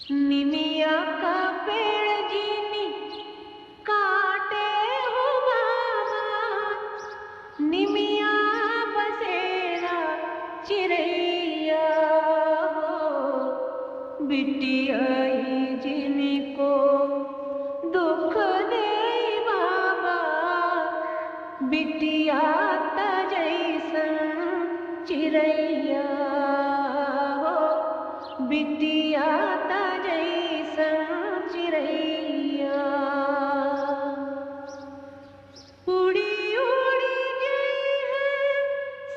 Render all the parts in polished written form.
निमिया का पेड़ जीनी काटे हो बाबा, निमिया बसेरा चिड़ैया हो, बिटिया जिनको दुख दे बाबा, बिटिया त जैसन चिड़ैया हो, बिटिया त जैसन चिड़ैया। उड़ी उड़ी गई है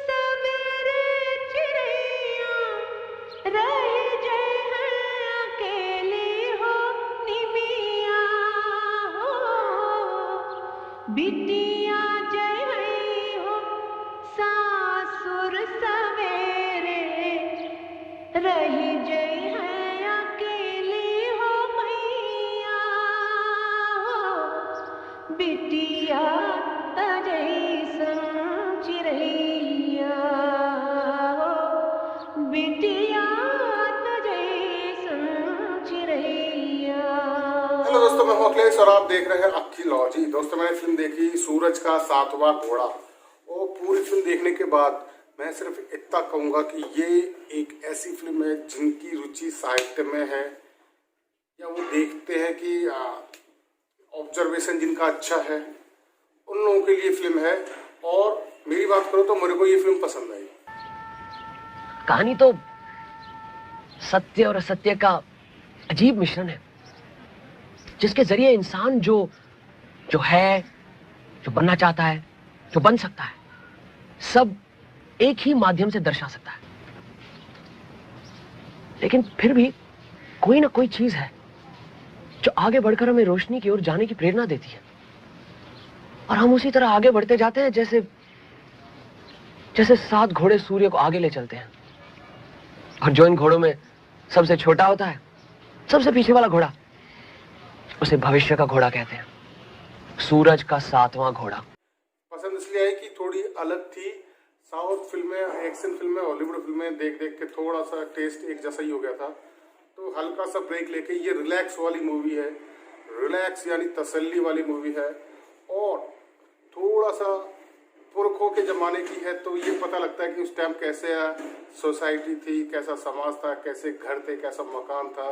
सवेरे चिड़ैया, रह गए हैं अकेली हो निमिया हो, बिटिया जय हो सासुर सवेरे, रही जय है अकेली हो मैया हो, बिटिया त जैसन चिड़ैया हो, बिटिया त जैसन चिड़ैया। हेलो दोस्तों, मैं हूं अखिलेश और आप देख रहे हैं अखिलॉजी। दोस्तों, मैंने फिल्म देखी सूरज का सातवां घोड़ा, और पूरी फिल्म देखने के बाद मैं सिर्फ इतना कहूंगा कि ये एक ऐसी फिल्म है जिनकी रुचि साहित्य में है, या वो देखते हैं कि ऑब्जर्वेशन जिनका अच्छा है, उन लोगों के लिए फिल्म है। और मेरी बात करो तो मेरे को ये फिल्म पसंद आई। कहानी तो सत्य और असत्य का अजीब मिश्रण है, जिसके जरिए इंसान जो है, जो बनना चाहता है, जो बन सकता है, सब एक ही माध्यम से दर्शा सकता है। लेकिन फिर भी कोई ना कोई चीज है जो आगे बढ़कर हमें रोशनी की ओर जाने की प्रेरणा देती है, और हम उसी तरह आगे बढ़ते जाते हैं जैसे जैसे 7 घोड़े सूर्य को आगे ले चलते हैं। और जो इन घोड़ों में सबसे छोटा होता है, सबसे पीछे वाला घोड़ा, उसे भविष्य का घोड़ा कहते हैं। सूरज का 7वां घोड़ा। पसंद इसलिए आई कि थोड़ी अलग थी। साउथ फिल्में, एक्शन फिल्में, हॉलीवुड फिल्में देख देख के थोड़ा सा टेस्ट एक जैसा ही हो गया था, तो हल्का सा ब्रेक लेके ये रिलैक्स वाली मूवी है। रिलैक्स यानी तसल्ली वाली मूवी है, और थोड़ा सा पुरखों के ज़माने की है, तो ये पता लगता है कि उस टाइम कैसे सोसाइटी थी, कैसा समाज था, कैसे घर थे, कैसा मकान था,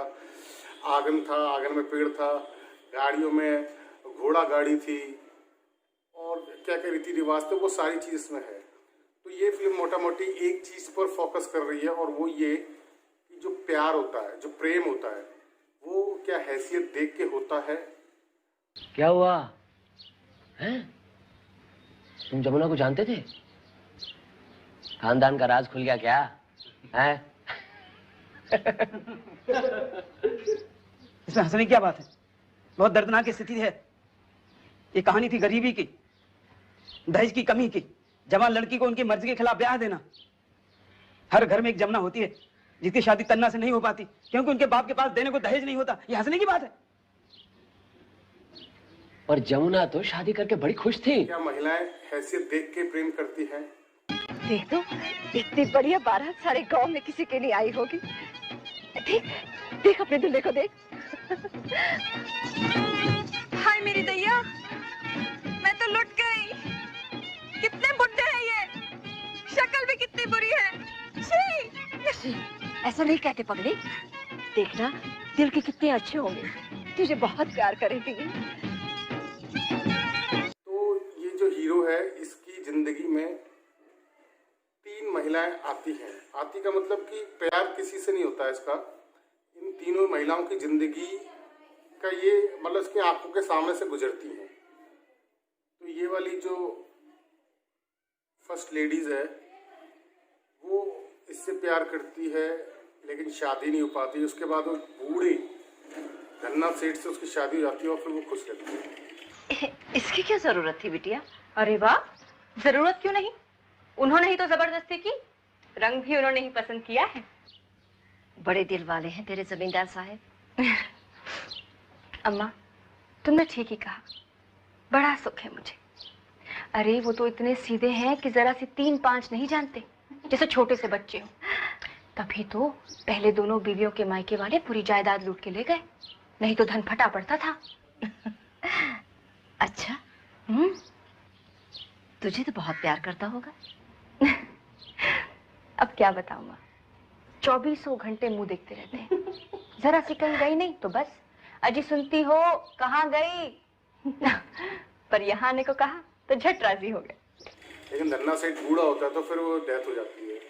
आंगन था, आंगन में पेड़ था, गाड़ियों में घोड़ा गाड़ी थी, और क्या क्या रीति रिवाज थे, वो सारी चीज़ इसमें है। तो ये फिल्म मोटा मोटी एक चीज़ पर फोकस कर रही है, और वो ये कि जो प्यार होता है, जो प्रेम होता है, वो क्या हैसियत देख के होता है। क्या हुआ हैं? तुम जमुना को जानते थे? खानदान का राज खुल गया क्या है? इसमें हंसने की क्या बात है? बहुत दर्दनाक स्थिति है। ये कहानी थी गरीबी की, दहेज की कमी की, जवान लड़की को उनकी मर्जी के खिलाफ ब्याह देना। हर घर में एक जमुना होती है जिसकी शादी तन्ना से नहीं हो पाती, क्योंकि उनके बाप के पास देने को दहेज नहीं होता। ये हंसने की बात है? और जमुना तो शादी करके बड़ी खुश थी। क्या महिलाएं हैसियत देख के प्रेम करती हैं? देख तो, इतनी बढ़िया बारात सारे गांव में किसी के लिए आई होगी। देख देख अपने दूल्हे को देख। हाय मेरी दैया, मैं तो लुट गई। कितने बुड्ढे हैं ये, शक्ल भी कितनी बुरी है। छी! ऐसा नहीं कहते पगड़ी, देखना दिल के कितने अच्छे होंगे, तुझे बहुत प्यार करेंगे। तो ये जो हीरो है, इसकी जिंदगी में 3 महिलाएं आती हैं। आती का मतलब कि प्यार किसी से नहीं होता है इसका। इन तीनों महिलाओं की जिंदगी का ये मतलब इसकी आंखों के सामने से गुजरती हैं। तो ये वाली जो फर्स्ट लेडीज है, वो इससे प्यार करती है, लेकिन शादी नहीं हो पाती। उसके बाद वो बूढ़े धन्ना सेठ से उसकी शादी हो जाती है, और फिर वो खुश रहती है। इसकी क्या जरूरत थी बिटिया? अरे वाह, जरूरत क्यों नहीं? उन्होंने ही तो जबरदस्ती की, रंग भी उन्होंने ही पसंद किया है। बड़े दिल वाले हैं तेरे जमींदार साहब। अम्मा, तुमने ठीक ही कहा, बड़ा सुख है मुझे। अरे वो तो इतने सीधे हैं कि जरा सी 3-5 नहीं जानते, जैसे छोटे से बच्चे हो। तभी तो पहले दोनों बीवियों के मायके वाले पूरी जायदाद लूट के ले गए, नहीं तो धन फटा पड़ता था। अच्छा, तुझे तो बहुत प्यार करता होगा। अब क्या बताऊं माँ, 24 घंटे मुंह देखते रहते हैं। जरा सी कहीं गई नहीं तो बस, अजी सुनती हो कहाँ गई। पर यहाँ आने को कहा तो झट राजी हो गए। लेकिन धन्ना सेठ बूढ़ा होता है तो फिर वो डेथ हो जाती है।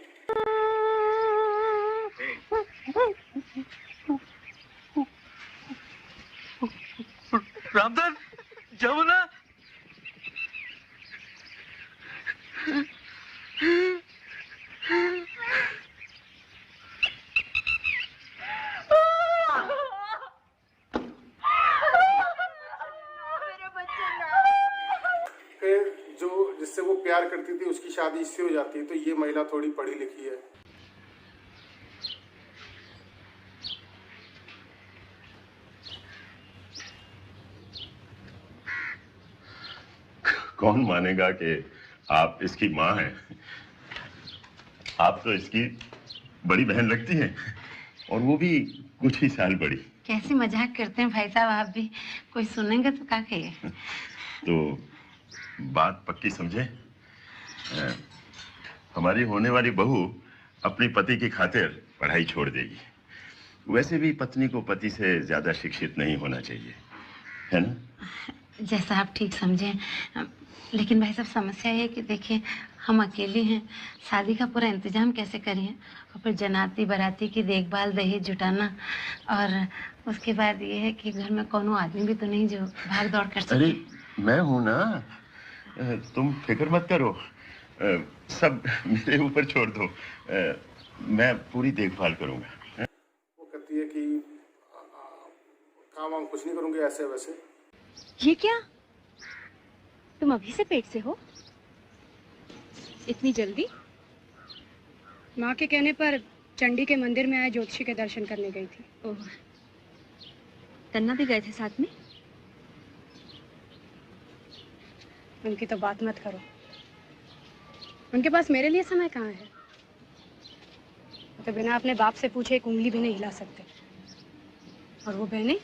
रामधन, जमुना, फिर जो जिससे वो प्यार करती थी उसकी शादी इससे हो जाती है, तो ये महिला थोड़ी पढ़ी लिखी है। कौन मानेगा कि आप इसकी माँ हैं? आप तो इसकी बड़ी बहन लगती हैं, और वो भी कुछ ही साल बड़ी। कैसी मजाक करते हैं भाई साहब आप भी, कोई सुनेंगे तो क्या कहिए। तो बात पक्की समझे, हमारी होने वाली बहू अपनी पति की खातिर पढ़ाई छोड़ देगी। वैसे भी पत्नी को पति से ज्यादा शिक्षित नहीं होना चाहिए, है ना? जैसा आप ठीक समझें, लेकिन भाई साहब समस्या ये कि देखिए हम अकेले हैं, शादी का पूरा इंतजाम कैसे करें, और फिर जनाती बाराती की देखभाल, दहेज जुटाना, और उसके बाद ये है कि घर में कोनो आदमी भी तो नहीं जो भाग दौड़ कर सके। अरे मैं हूं ना, तुम फिक्र मत करो, सब मेरे ऊपर छोड़ दो, मैं पूरी देखभाल करूंगा। वो कहती है कि काम वाम कुछ नहीं करूंगी, ऐसे वैसे। ये क्या, तुम अभी से पेट से हो? इतनी जल्दी? माँ के कहने पर चंडी के मंदिर में आए ज्योतिषी के दर्शन करने गई थी। ओह, तन्ना भी गए थे साथ में? उनकी तो बात मत करो, उनके पास मेरे लिए समय कहाँ है। तो बिना अपने बाप से पूछे एक उंगली भी नहीं हिला सकते। और वो बहनें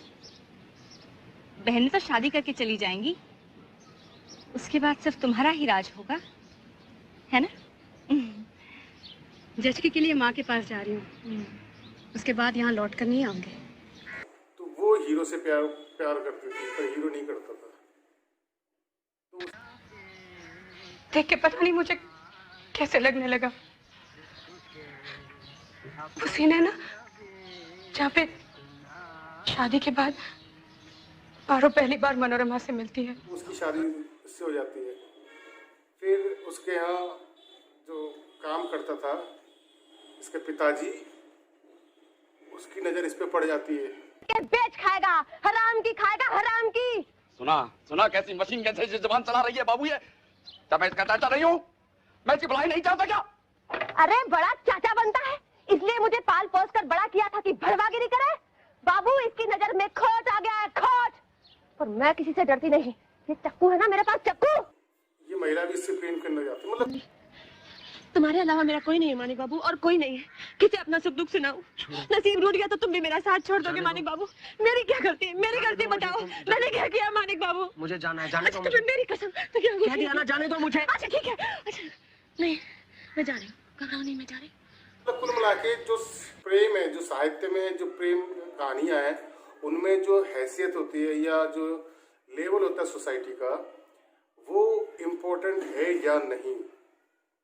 तो शादी करके चली जाएंगी, उसके बाद सिर्फ तुम्हारा ही राज होगा, है ना? जचकी के लिए माँ के पास जा रही हूँ, उसके बाद यहाँ लौट कर नहीं आऊंगी। तो वो हीरो से प्यार करती थी, पर हीरो नहीं करता था। देख के पता नहीं मुझे कैसे लगने लगा। वो सीन है ना जहाँ पे शादी के बाद पारो पहली बार मनोरमा से मिलती है। उसकी शादी इससे हो जाती है। फिर उसके यहाँ जो काम करता था इसके पिताजी, उसकी नजर इस पे पड़ जाती है। ये बेच खाएगा, हराम की खाएगा, हराम की। सुना कैसी मशीन कैसे जबान चला रही है बाबू ये। क्या मैं इसका चाचा नहीं हूँ? मैं इसकी भलाई नहीं चाहता क्या? अरे बड़ा चाचा बनता है, इसलिए मुझे पाल पोस कर बड़ा किया था कि भड़वागिरी करे। बाबू इसकी नजर में खोट आ गया है, खोट। पर मैं किसी से डरती नहीं, ये चक्कू है ना मेरे पास, चक्कू। ये महिला भी इससे प्रेम करने जाती, मतलब तुम्हारे अलावा मेरा कोई नहीं है मानिक बाबू, और कोई नहीं है किसे अपना सुख दुख सुनाऊं। नसीब रूठ गया तो तुम भी मेरा साथ छोड़ दोगे मानिक बाबू। मेरी क्या गलती है, मेरी गलती बताओ, मैंने क्या किया मानिक बाबू? मुझे जाना है, जाने दो अच्छा, मुझे। मेरी कसम, तो क्या कह दिया ना, जाने दो मुझे। अच्छा ठीक है, अच्छा नहीं, मैं जा रही हूँ, घबराओ नहीं, मैं जा रही हूँ। कुल मिला के जो प्रेम है, जो साहित्य में जो प्रेम कहानियां हैं, उनमें जो हैसियत होती है या जो लेवल होता है सोसाइटी का, वो इम्पोर्टेंट है या नहीं।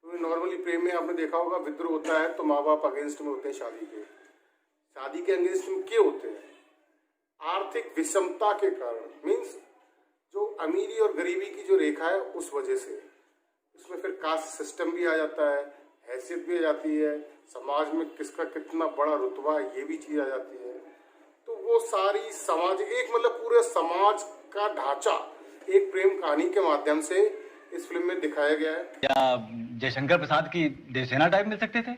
तो नॉर्मली प्रेम में आपने देखा होगा, विद्रोह होता है तो माँ बाप अगेंस्ट में होते हैं, शादी के अगेंस्ट में क्यों होते हैं? आर्थिक विषमता के कारण, मीन्स जो अमीरी और गरीबी की जो रेखा है उस वजह से। इसमें फिर कास्ट सिस्टम भी आ जाता है, हैसियत भी आ जाती है, समाज में किसका कितना बड़ा रुतबा है ये भी चीज आ जाती है। तो वो सारी समाज, एक मतलब पूरे समाज का ढांचा एक प्रेम कहानी के माध्यम से इस फिल्म में दिखाया गया है। क्या जयशंकर प्रसाद की देवसेना टाइप मिल सकते थे?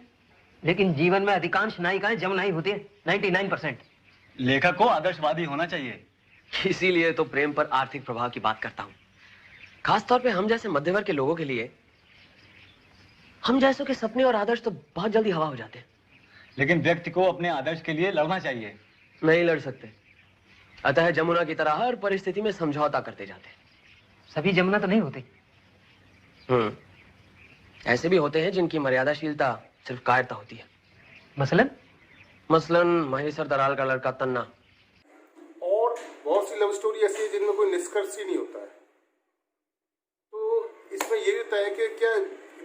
लेकिन जीवन में अधिकांश नायिकाएं जमुनाई होती है, 99%। लेखक को आदर्शवादी होना चाहिए। इसीलिए तो प्रेम पर आर्थिक प्रभाव की बात करता हूँ। खासतौर पे हम जैसे मध्य वर्ग के लोगों के लिए, हम जैसों के सपने और आदर्श तो बहुत जल्दी हवा हो जाते हैं। लेकिन व्यक्ति को अपने आदर्श के लिए लड़ना चाहिए। नहीं लड़ सकते, अतः जमुना की तरह हर परिस्थिति में समझौता करते जाते। सभी जमुना तो नहीं होते। ऐसे भी होते हैं जिनकी मर्यादाशीलता सिर्फ कायरता होती है। मसलन महेश्वर दराल का लड़का तन्ना। और बहुत सी लव स्टोरी ऐसी है जिनमें कोई निष्कर्ष ही नहीं होता है। तो इसमें ये रहता है कि क्या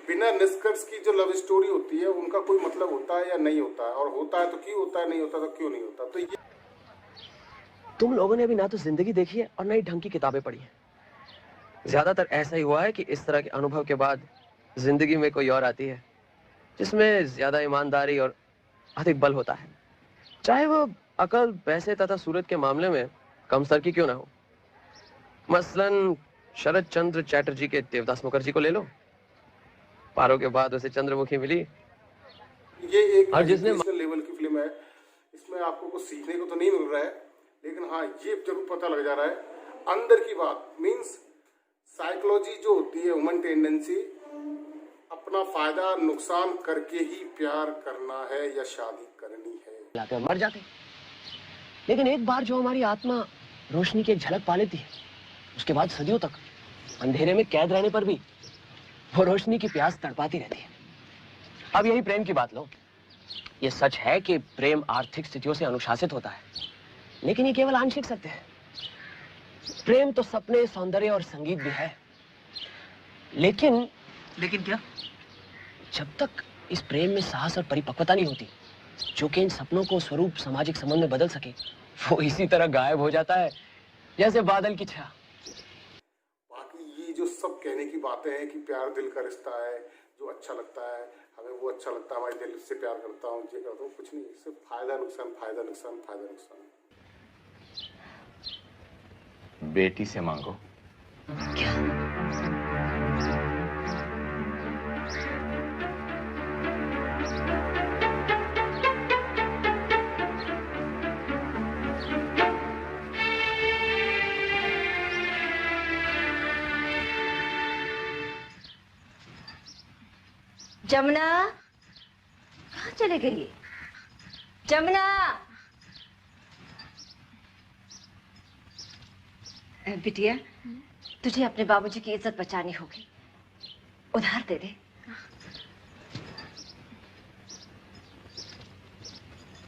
बिना निष्कर्ष की जो लव स्टोरी होती है उनका कोई मतलब होता है या नहीं होता है, और होता है तो क्यों होता है, नहीं होता तो क्यों नहीं होता। तो ये तुम लोगों ने अभी ना तो जिंदगी देखी है और ना ही ढंग की किताबें पढ़ी है। ज्यादातर ऐसा ही हुआ है कि इस तरह के अनुभव के बाद जिंदगी में कोई और आती है जिसमें ज्यादा ईमानदारी और अधिक बल होता है, चाहे वो अकल, पैसे तथा सूरत के मामले में कम सर की क्यों ना हो। मसलन शरद चंद्र चैटर्जी के देवदास मुखर्जी को ले लो। पारो के बाद उसे चंद्रमुखी मिली। ये एक एजुकेशनल लेवल की फिल्म है, इसमें आपको कुछ सीखने को तो नहीं मिल रहा है, लेकिन हाँ ये जरूर पता लग जा रहा है अंदर की बात। मीन्स साइकोलॉजी जो होती है, ह्यूमन टेंडेंसी, अपना फायदा नुकसान करके ही प्यार करना है या शादी करनी है। मर जाते, लेकिन एक बार जो हमारी आत्मा रोशनी की एक झलक पा लेती है, उसके बाद सदियों तक अंधेरे में कैद रहने पर भी वो रोशनी की प्यास तड़पाती रहती है। अब यही प्रेम की बात लो। ये सच है कि प्रेम आर्थिक स्थितियों से अनुशासित होता है, लेकिन ये केवल आंशिक सत्य है। प्रेम तो सपने, सौंदर्य और संगीत भी है, लेकिन क्या? जब तक इस प्रेम में साहस और परिपक्वता नहीं होती जो कि इन सपनों को स्वरूप सामाजिक संबंध में बदल सके, वो इसी तरह गायब हो जाता है जैसे बादल की छाया। बाकी ये जो सब कहने की बातें हैं कि प्यार दिल का रिश्ता है, जो अच्छा लगता है हमें वो अच्छा लगता है, हमारे दिल से प्यार करता हूँ, ये करता हूँ, कुछ नहीं, सिर्फ फायदा नुकसान, फायदा नुकसान, फायदा नुकसान। बेटी से मांगो। क्या? जमुना कहाँ चले गई? जमुना, बिटिया तुझे अपने बाबूजी की इज्जत बचानी होगी, उधार दे दे।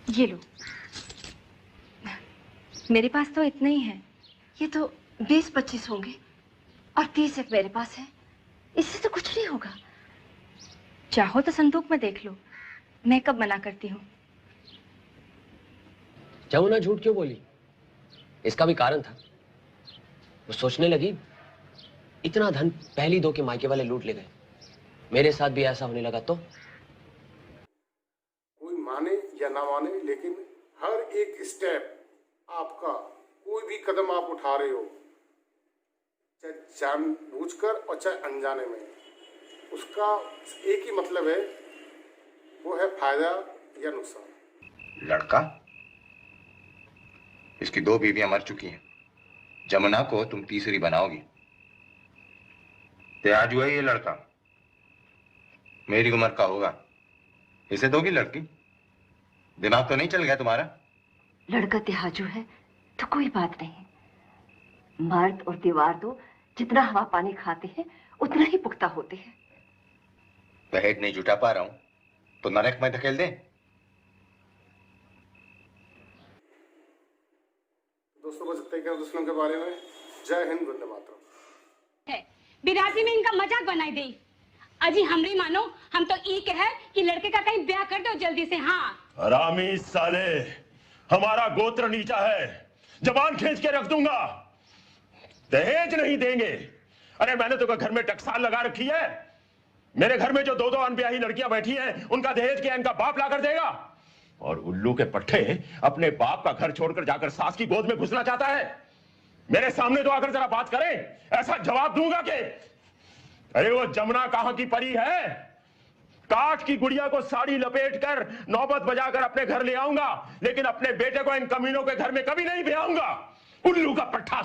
ये लो। मेरे पास तो इतना ही है, ये तो 20-25 होंगे और 30 एक मेरे पास है, इससे तो कुछ नहीं होगा। चाहो तो संदूक में देख लो, मैं कब मना करती हूँ। जमुना झूठ क्यों बोली? इसका भी कारण था। वो सोचने लगी इतना धन पहली दो के मायके वाले लूट ले गए, मेरे साथ भी ऐसा होने लगा तो? कोई माने या ना माने, लेकिन हर एक स्टेप आपका, कोई भी कदम आप उठा रहे हो, चाहे जानबूझकर और चाहे अनजाने में, उसका एक ही मतलब है, वो है फायदा या नुकसान। लड़का? इसकी 2 बीवियां मर चुकी हैं, जमुना को तुम तीसरी बनाओगी। आज हुआ ये लड़का मेरी उम्र का होगा, इसे दोगी लड़की? दिमाग तो नहीं चल गया तुम्हारा? लड़का तिहाजू है तो कोई बात नहीं, मर्द और दीवार दो जितना हवा पानी खाते हैं उतना ही पुख्ता होते हैं। दहेज नहीं जुटा पा रहा हूं तो नरक में धकेल दें। दोस्तों बस इतना ही कहूं फिल्म के बारे में। जय हिंद, वंदे मातरम। है बिराजी में इनका मजाक बनाई दी। अजी हमरी मानो, हम तो ई कहे कि लड़के का कहीं ब्याह कर दो जल्दी से। हाँ हरामी साले, हमारा गोत्र नीचा है, जबान खींच के रख दूंगा। दहेज नहीं देंगे? अरे मैंने तो घर में टकसाल लगा रखी है, मेरे घर में जो 2-2 अनब्याही लड़कियां बैठी हैं उनका दहेज क्या इनका बाप लाकर देगा? और उल्लू के पट्टे अपने बाप का घर छोड़कर जाकर सास की गोद में घुसना चाहता है। मेरे सामने तो आकर जरा बात करें, ऐसा जवाब दूंगा कि अरे वो जमुना कहां की परी है, काठ की गुड़िया को साड़ी लपेट कर नौबत बजाकर अपने घर ले आऊंगा, लेकिन अपने बेटे को इन कमीनों के घर में कभी नहीं ब्याऊंगा। उल्लू का पट्टा।